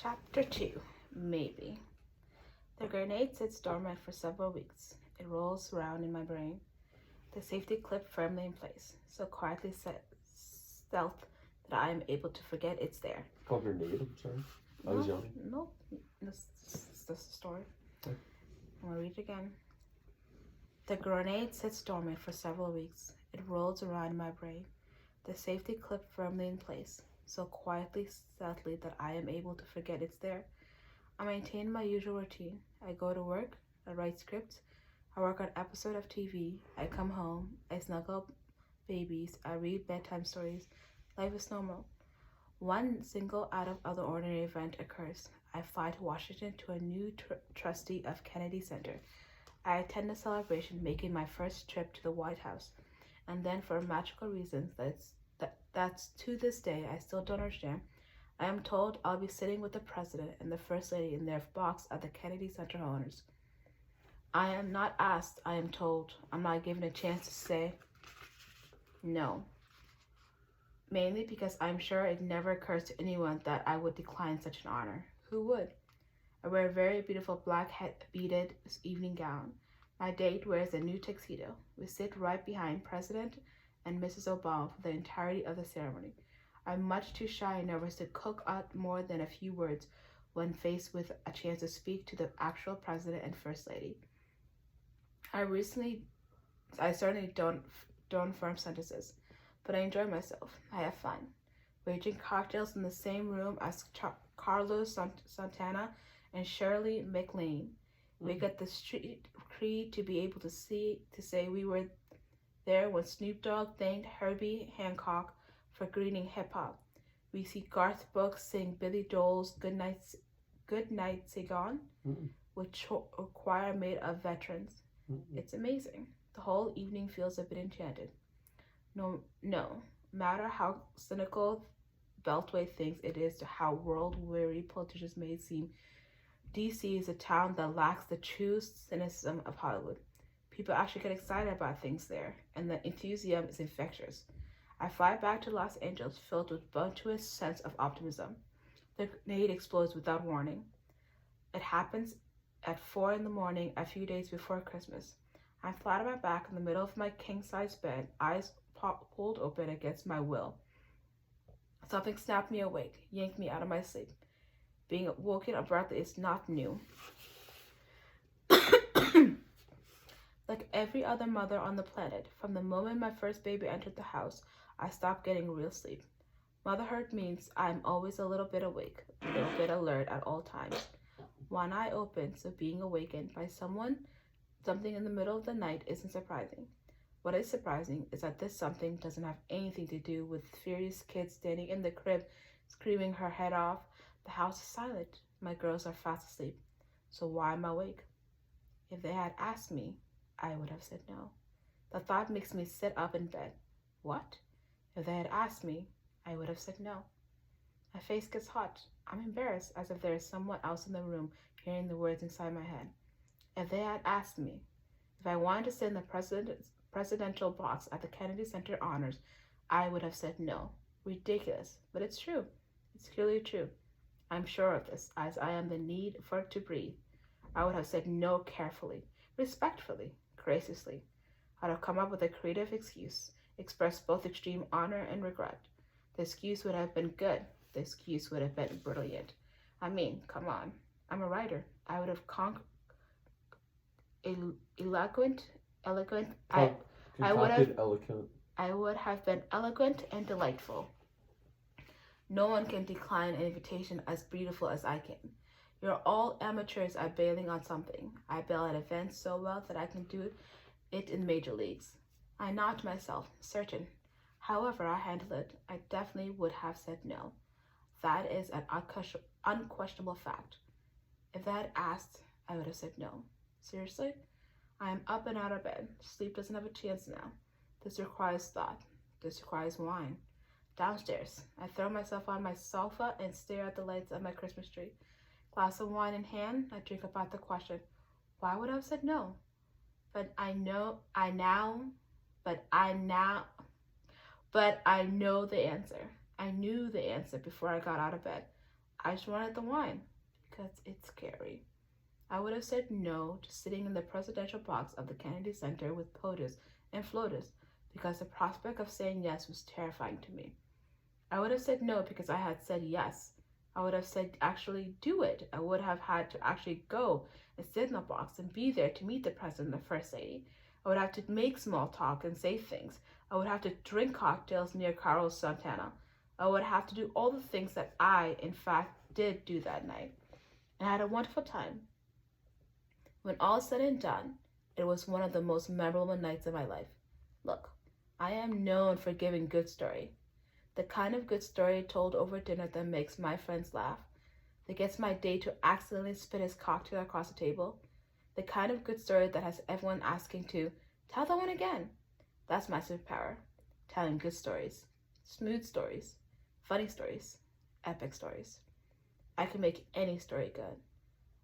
Chapter 2. Maybe. The grenade sits dormant for several weeks. It rolls around in my brain, the safety clip firmly in place, so quietly stealth that I am able to forget it's there. It's called grenade, I'm sorry. I was yawning. No, this is the story. Okay. I'm going to read it again. The grenade sits dormant for several weeks. It rolls around in my brain, the safety clip firmly in place, so quietly, stealthily that I am able to forget it's there. I maintain my usual routine. I go to work, I write scripts, I work on episode of TV, I come home, I snuggle babies, I read bedtime stories. Life is normal. One single out of the ordinary event occurs. I fly to Washington to a new trustee of Kennedy Center. I attend the celebration, making my first trip to the White House. And then, for magical reasons that's to this day I still don't understand, I am told I'll be sitting with the President and the First Lady in their box at the Kennedy Center honors. I am not asked, I am told. I'm not given a chance to say no. Mainly because I'm sure it never occurs to anyone that I would decline such an honor. Who would? I wear a very beautiful black beaded evening gown. My date wears a new tuxedo. We sit right behind President and Mrs. Obama for the entirety of the ceremony. I'm much too shy and nervous to cook out more than a few words when faced with a chance to speak to the actual President and First Lady. I certainly don't form sentences, but I enjoy myself. I have fun. We drink cocktails in the same room as Carlos Santana and Shirley MacLaine. We get the street cred to be able to say we were there when Snoop Dogg thanked Herbie Hancock for greening hip-hop. We see Garth Brooks sing Billy Joel's Good Night Saigon, with a choir made of veterans. It's amazing. The whole evening feels a bit enchanted. No matter how cynical Beltway thinks it is to how world-weary politicians may seem, DC is a town that lacks the true cynicism of Hollywood. People actually get excited about things there, and the enthusiasm is infectious. I fly back to Los Angeles filled with bumptious sense of optimism. The grenade explodes without warning. It happens at 4 a.m, a few days before Christmas. I'm flat on my back in the middle of my king-size bed, eyes pulled open against my will. Something snapped me awake, yanked me out of my sleep. Being woken abruptly is not new. Like every other mother on the planet, from the moment my first baby entered the house, I stopped getting real sleep. Motherhood means I'm always a little bit awake, a little bit alert at all times. One eye open, so being awakened by something in the middle of the night isn't surprising. What is surprising is that this something doesn't have anything to do with furious kids standing in the crib screaming her head off. The house is silent. My girls are fast asleep. So why am I awake? If they had asked me, I would have said no. The thought makes me sit up in bed. What? If they had asked me, I would have said no. My face gets hot. I'm embarrassed, as if there is someone else in the room hearing the words inside my head. If they had asked me if I wanted to sit in the presidential box at the Kennedy Center honors, I would have said no. Ridiculous, but it's true. It's clearly true. I'm sure of this, as I am the need for it to breathe. I would have said no carefully, respectfully, graciously. I'd have come up with a creative excuse, expressed both extreme honor and regret. The excuse would have been good. The excuse would have been brilliant. I mean, come on. I'm a writer. I would have eloquent. I would have been eloquent and delightful. No one can decline an invitation as beautiful as I can. You're all amateurs at bailing on something. I bail at events so well that I can do it in major leagues. I nod to myself, certain. However I handle it, I definitely would have said no. That is an unquestionable fact. If they had asked, I would have said no. Seriously? I am up and out of bed. Sleep doesn't have a chance now. This requires thought. This requires wine. Downstairs, I throw myself on my sofa and stare at the lights of my Christmas tree. Glass of wine in hand, I drink about the question. Why would I have said no? But I know the answer. I knew the answer before I got out of bed. I just wanted the wine because it's scary. I would have said no to sitting in the presidential box of the Kennedy Center with POTUS and FLOTUS because the prospect of saying yes was terrifying to me. I would have said no because I had said yes. I would have said actually do it. I would have had to actually go and sit in the box and be there to meet the president and the first lady. I would have to make small talk and say things. I would have to drink cocktails near Carlos Santana. I would have to do all the things that I, in fact, did do that night. And I had a wonderful time. When all is said and done, it was one of the most memorable nights of my life. Look, I am known for giving good story. The kind of good story told over dinner that makes my friends laugh, that gets my date to accidentally spit his cocktail across the table, the kind of good story that has everyone asking to tell that one again. That's my superpower. Telling good stories, smooth stories, funny stories, epic stories. I can make any story good.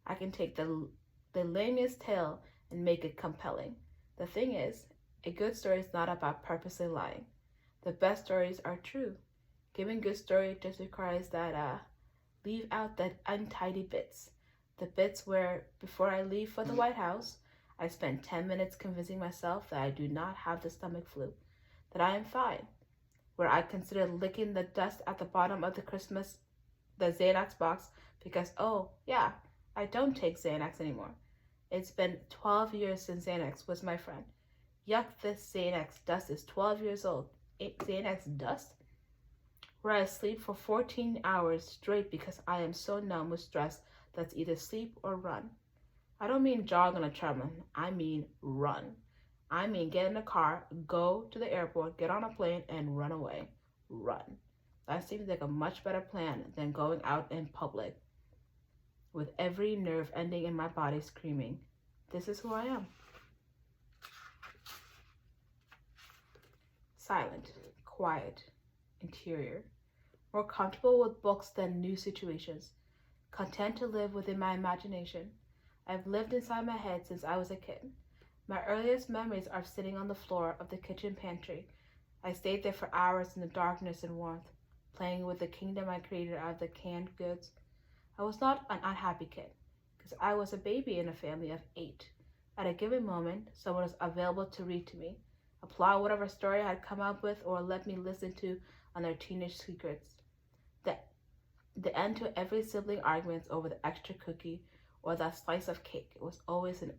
I can take the lamest tale and make it compelling. The thing is, a good story is not about purposely lying. The best stories are true. Giving good story just requires that leave out that untidy bits. The bits where, before I leave for the White House, I spend 10 minutes convincing myself that I do not have the stomach flu, that I am fine. Where I consider licking the dust at the bottom of the Xanax box because, oh, yeah, I don't take Xanax anymore. It's been 12 years since Xanax was my friend. Yuck, this Xanax dust is 12 years old. Xanax dust? Where I sleep for 14 hours straight because I am so numb with stress that's either sleep or run. I don't mean jog on a treadmill. I mean run. I mean get in a car, go to the airport, get on a plane, and run away. Run. That seems like a much better plan than going out in public with every nerve ending in my body screaming, this is who I am. Silent, quiet, interior, more comfortable with books than new situations, content to live within my imagination. I've lived inside my head since I was a kid. My earliest memories are sitting on the floor of the kitchen pantry. I stayed there for hours in the darkness and warmth, playing with the kingdom I created out of the canned goods. I was not an unhappy kid, because I was a baby in a family of 8. At a given moment, someone was available to read to me, applaud whatever story I had come up with, or let me listen to on their teenage secrets. The end to every sibling arguments over the extra cookie or that slice of cake was always an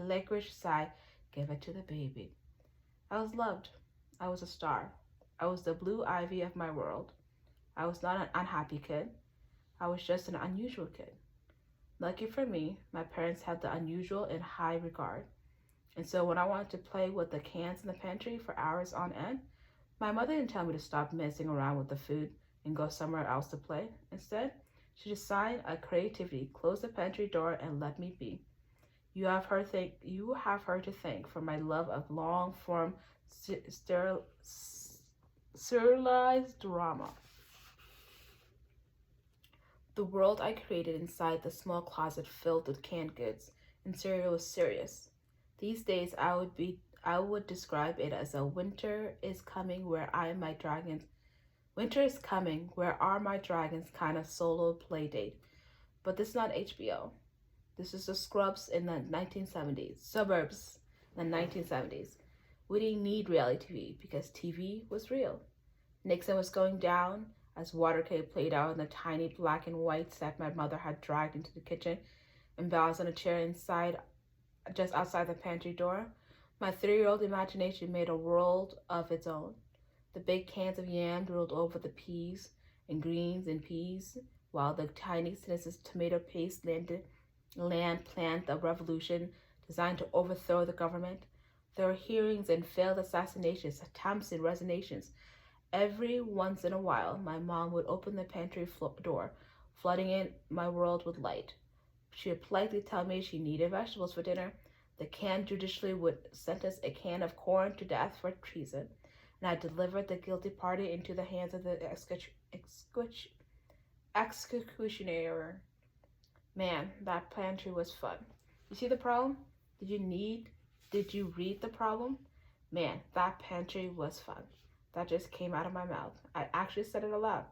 licorice sigh, give it to the baby. I was loved. I was a star. I was the blue ivy of my world. I was not an unhappy kid. I was just an unusual kid. Lucky for me, my parents had the unusual in high regard. And so when I wanted to play with the cans in the pantry for hours on end, my mother didn't tell me to stop messing around with the food and go somewhere else to play. Instead, she just signed a creativity, closed the pantry door, and let me be. You have her to thank for my love of long-form, serialized drama. The world I created inside the small closet filled with canned goods and cereal was serious. These days, I would describe it as a winter is coming where I am my dragons. Winter is coming where are my dragons kind of solo play date. But this is not HBO. This is the Scrubs in the 1970s, Suburbs in the 1970s. We didn't need reality TV because TV was real. Nixon was going down as Watergate played out in the tiny black and white set my mother had dragged into the kitchen and balanced on a chair inside, just outside the pantry door. My 3-year-old imagination made a world of its own. The big cans of yams rolled over the peas and greens and peas, while the tiny citizens' tomato paste land planned a revolution designed to overthrow the government. There were hearings and failed assassinations, attempts and resignations. Every once in a while, my mom would open the pantry door, flooding in my world with light. She would politely tell me she needed vegetables for dinner. The can judicially would sentence a can of corn to death for treason, and I delivered the guilty party into the hands of the executioner. Man, that pantry was fun. You see the problem? Did you read the problem? Man, that pantry was fun. That just came out of my mouth. I actually said it aloud.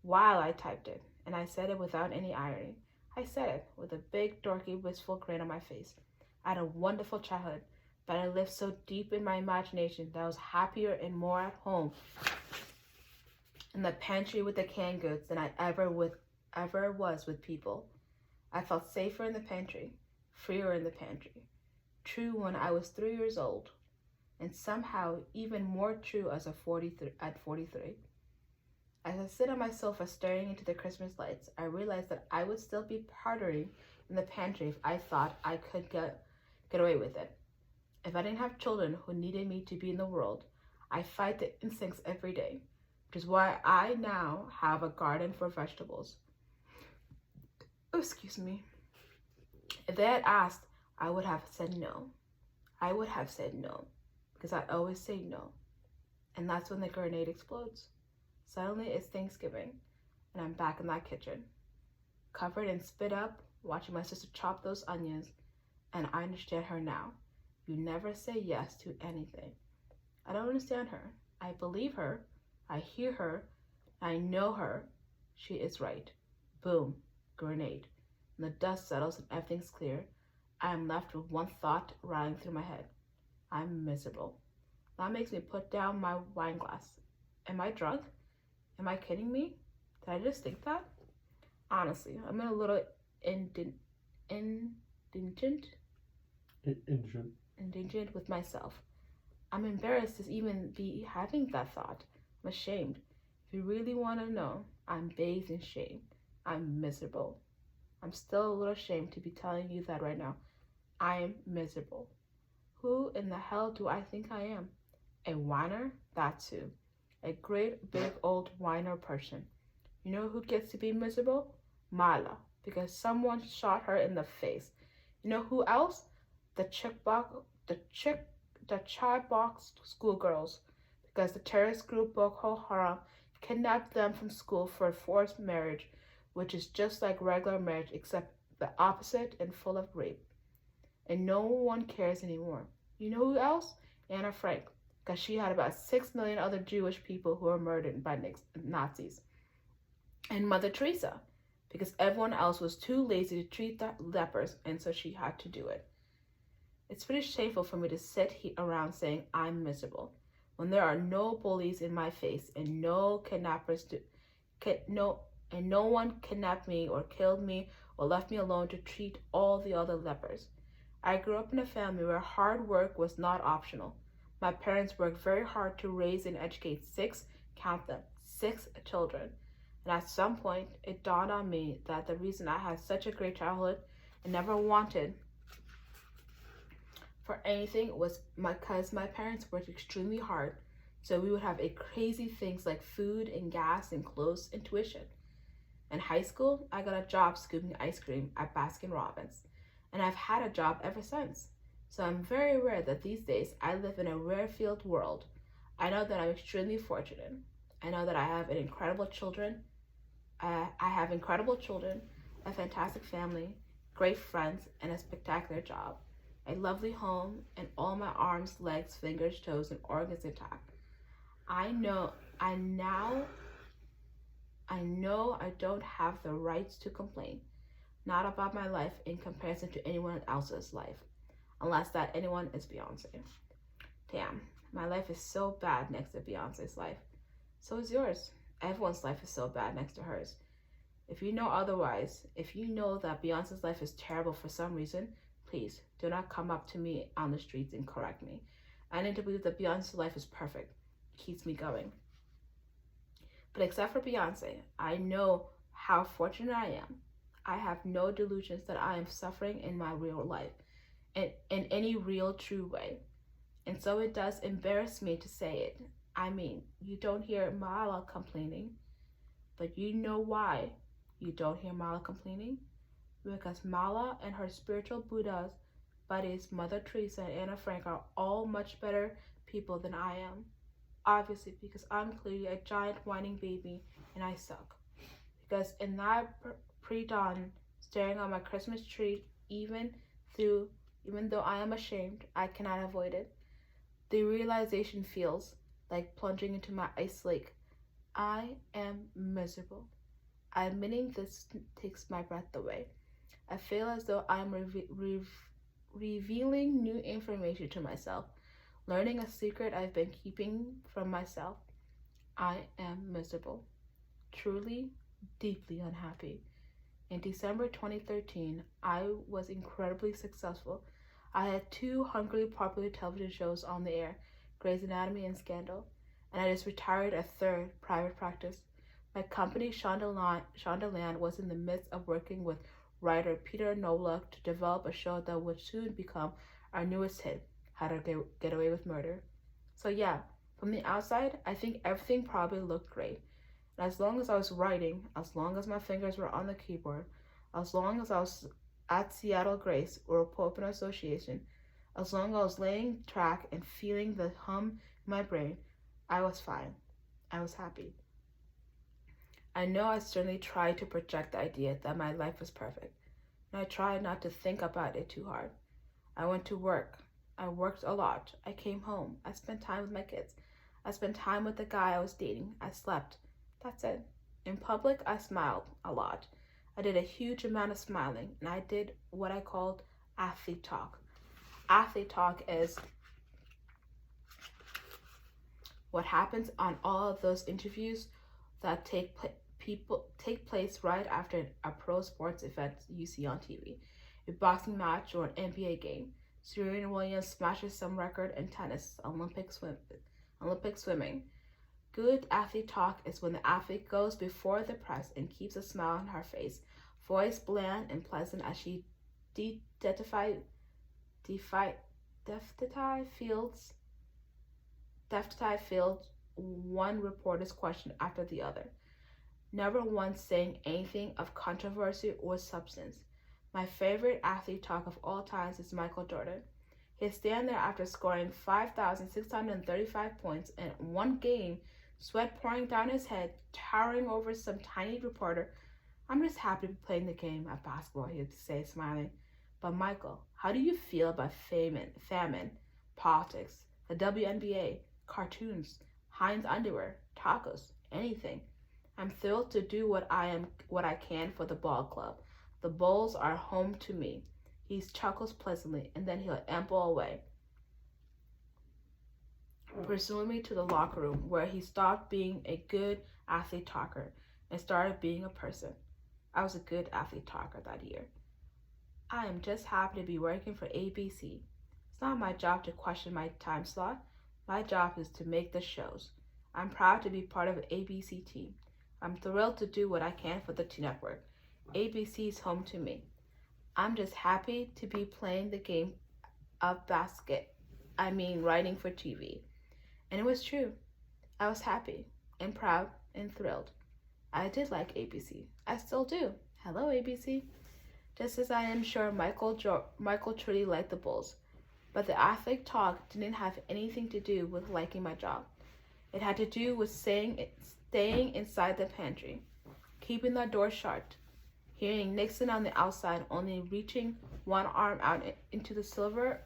while I typed it, and I said it without any irony. I said it with a big, dorky, wistful grin on my face. I had a wonderful childhood, but I lived so deep in my imagination that I was happier and more at home in the pantry with the canned goods than I ever was with people. I felt safer in the pantry, freer in the pantry. True when I was 3 years old, and somehow even more true as at 43. As I sit on my sofa staring into the Christmas lights, I realized that I would still be partying in the pantry if I thought I could get away with it. If I didn't have children who needed me to be in the world, I fight the instincts every day, which is why I now have a garden for vegetables. Oh, excuse me. If they had asked, I would have said no. I would have said no, because I always say no. And that's when the grenade explodes. Suddenly it's Thanksgiving, and I'm back in that kitchen, covered in spit up, watching my sister chop those onions, and I understand her now. You never say yes to anything. I don't understand her. I believe her. I hear her. I know her. She is right. Boom. Grenade. And the dust settles and everything's clear. I am left with one thought running through my head. I'm miserable. That makes me put down my wine glass. Am I drunk? Am I kidding me? Did I just think that? Honestly, I'm a little indigent with myself. I'm embarrassed to even be having that thought. I'm ashamed. If you really want to know, I'm bathed in shame. I'm miserable. I'm still a little ashamed to be telling you that right now. I'm miserable. Who in the hell do I think I am? A whiner? That too. A great big old whiner person. You know who gets to be miserable? Mala, because someone shot her in the face. You know who else? The chai box schoolgirls, because the terrorist group Boko Haram kidnapped them from school for a forced marriage, which is just like regular marriage except the opposite and full of rape. And no one cares anymore. You know who else? Anna Frank, because she had about 6 million other Jewish people who were murdered by Nazis. And Mother Teresa, because everyone else was too lazy to treat the lepers, and so she had to do it. It's pretty shameful for me to sit around saying I'm miserable when there are no bullies in my face and no one kidnapped me or killed me or left me alone to treat all the other lepers. I grew up in a family where hard work was not optional. My parents worked very hard to raise and educate 6 children. And at some point, it dawned on me that the reason I had such a great childhood and never wanted for anything was because my parents worked extremely hard, so we would have crazy things like food and gas and clothes and tuition. In high school, I got a job scooping ice cream at Baskin Robbins, and I've had a job ever since. So I'm very aware that these days I live in a rare-field world. I know that I'm extremely fortunate. I know that I have incredible children, a fantastic family, great friends, and a spectacular job. A lovely home, and all my arms, legs, fingers, toes, and organs intact. I know I don't have the rights to complain, not about my life in comparison to anyone else's life, unless that anyone is Beyonce. Damn, my life is so bad next to Beyonce's life. So is yours. Everyone's life is so bad next to hers. If you know otherwise, if you know that Beyonce's life is terrible for some reason, please do not come up to me on the streets and correct me. I need to believe that Beyonce's life is perfect. It keeps me going. But except for Beyonce, I know how fortunate I am. I have no delusions that I am suffering in my real life, in any real, true way. And so it does embarrass me to say it. I mean, you don't hear Mala complaining, but you know why you don't hear Mala complaining? Because Mala and her spiritual Buddhas, buddies, Mother Teresa and Anna Frank are all much better people than I am. Obviously, because I'm clearly a giant whining baby and I suck. Because in that pre-dawn, staring at my Christmas tree, even though I am ashamed, I cannot avoid it. The realization feels like plunging into my ice lake I am miserable. Admitting this takes my breath away. I feel as though I'm revealing new information to myself, learning a secret I've been keeping from myself. I am miserable. Truly, deeply unhappy. In December 2013, I was incredibly successful. I had two hungrily popular television shows on the air, Grey's Anatomy and Scandal, and I just retired a third, private practice. My company, Shonda Land, was in the midst of working with writer Peter Nowluck to develop a show that would soon become our newest hit, How to Get Away with Murder. So yeah, from the outside, I think everything probably looked great. And as long as I was writing, as long as my fingers were on the keyboard, as long as I was at Seattle Grace or Pope Open Association, as long as I was laying track and feeling the hum in my brain, I was fine. I was happy. I know I certainly tried to project the idea that my life was perfect, and I tried not to think about it too hard. I went to work. I worked a lot. I came home. I spent time with my kids. I spent time with the guy I was dating. I slept. That's it. In public, I smiled a lot. I did a huge amount of smiling, and I did what I called athlete talk. Athlete talk is what happens on all of those interviews that take place right after a pro sports event you see on TV, a boxing match or an NBA game. Serena Williams smashes some record in tennis, Olympic swimming. Good athlete talk is when the athlete goes before the press and keeps a smile on her face, voice bland and pleasant as she deftly fields one reporter's question after the other, never once saying anything of controversy or substance. My favorite athlete talk of all times is Michael Jordan. He'll stand there after scoring 5,635 points in one game, sweat pouring down his head, towering over some tiny reporter. I'm just happy to be playing the game of basketball, he would say, smiling. But Michael, how do you feel about famine, politics, the WNBA, cartoons, Heinz underwear, tacos, anything? I'm thrilled to do what I can for the ball club. The Bulls are home to me. He chuckles pleasantly, and then he'll amble away, pursuing me to the locker room, where he stopped being a good athlete talker and started being a person. I was a good athlete talker that year. I am just happy to be working for ABC. It's not my job to question my time slot. My job is to make the shows. I'm proud to be part of an ABC team. I'm thrilled to do what I can for the T Network. ABC is home to me. I'm just happy to be playing the game of writing for TV. And it was true. I was happy and proud and thrilled. I did like ABC. I still do. Hello, ABC. Just as I am sure Michael truly liked the Bulls. But the athlete talk didn't have anything to do with liking my job. It had to do with staying inside the pantry, keeping the door shut, hearing Nixon on the outside, only reaching one arm out into the sliver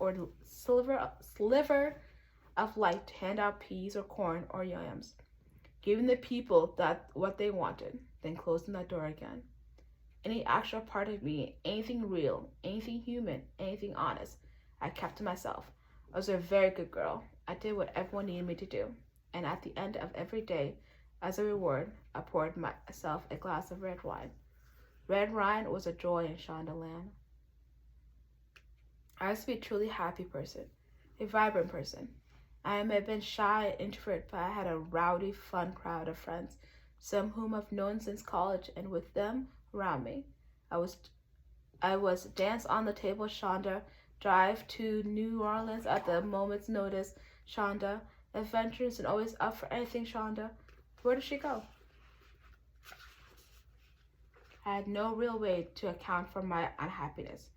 of light to hand out peas or corn or yams, giving the people what they wanted, then closing that door again. Any actual part of me, anything real, anything human, anything honest, I kept to myself. I was a very good girl. I did what everyone needed me to do. And at the end of every day, as a reward, I poured myself a glass of red wine. Red wine was a joy in Shonda Land. I used to be a truly happy person, a vibrant person. I may have been shy and introvert, but I had a rowdy, fun crowd of friends, some whom I've known since college, and with them around me, I was dance on the table Shonda, drive to New Orleans at the moment's notice Shonda, adventurous and always up for anything Shonda. Where did she go? I had no real way to account for my unhappiness.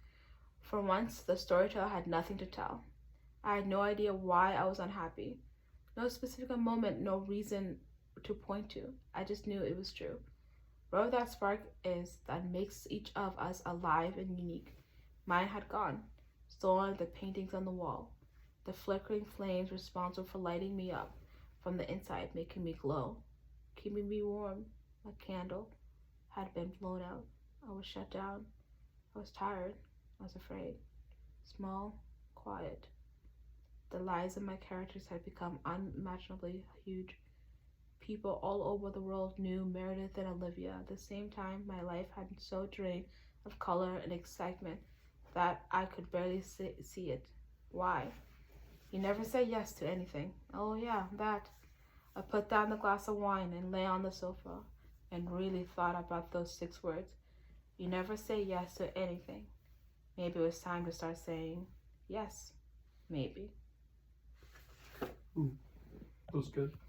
For once, the storyteller had nothing to tell. I had no idea why I was unhappy. No specific moment, no reason to point to. I just knew it was true. Whatever that spark is that makes each of us alive and unique. Mine had gone, stolen the paintings on the wall, the flickering flames responsible for lighting me up from the inside, making me glow, keeping me warm. My candle had been blown out. I was shut down. I was tired. I was afraid. Small, quiet. The lives of my characters had become unimaginably huge. People all over the world knew Meredith and Olivia. At the same time, my life had been so drained of color and excitement that I could barely see it. Why? You never say yes to anything. Oh, yeah, that. I put down the glass of wine and lay on the sofa and really thought about those 6 words. You never say yes to anything. Maybe it was time to start saying yes. Maybe. That was good.